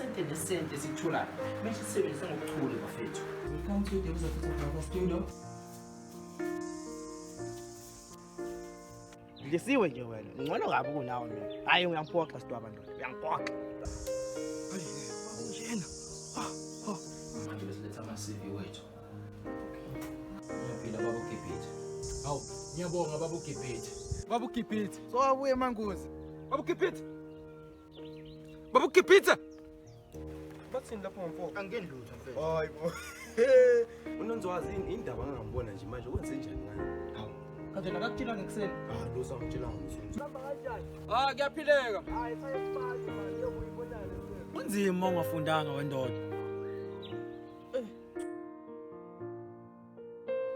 isente nesente esikutholayo manje sisebenzisa ngokuthula bafethu. Come to the studio. Ngisiwe nje wena. Ngcono kabi kunawe mina. Hayi uyangiphoxa sidwaba ndoda. Uyangiphoxa. Hayi njena. Manje besiletha ama-CV wethu. Ngiyaphila baba uGibhithe. Hawu, ngiyabonga baba uGibhithe. Baba uGibhithe. So abuye mangozi. Baba uGibhithe. Baba uGibhithe. Bathini lapho mfoko? Angendlutho mfethu. Hayibo. Unonzwazi indaba angangibona nje manje wenze njani ngani? Hawu. Kanti nakakutshela ngekuseni. Lo sangitshela ngomsundu. Hamba kanjani? Kuyaphileka. Hayi sayesiphathi manje yokuyibonana mfethu. Kunzima ungafundanga wendoda.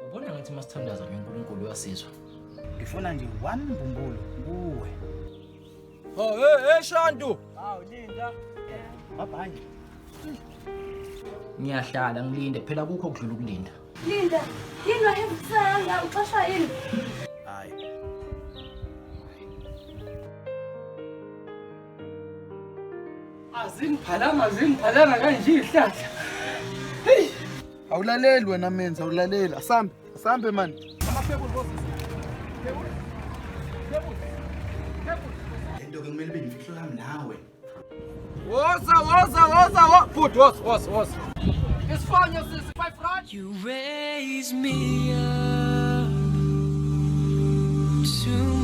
Ubona ngathi masithandaza ngeNkulunkulu uyasizwa. Ngifuna nje one mbumbulo kuwe. Hey Shantu. Hawu Linda. Bye. Ngiyahlala ngilinde phela kukho kudlula ukulinda. Linda, yini wahebusanga uxasha yini? Hayi. Azingiphalanga kanje ihlahla. Hey! Awulaleli wena menza awulaleli. Asambe man. Amaphepho boss. Lento ke kumele benifihlo yami nawe. Woza. Put was. Isifanya sisi 5 rand. You raise me up to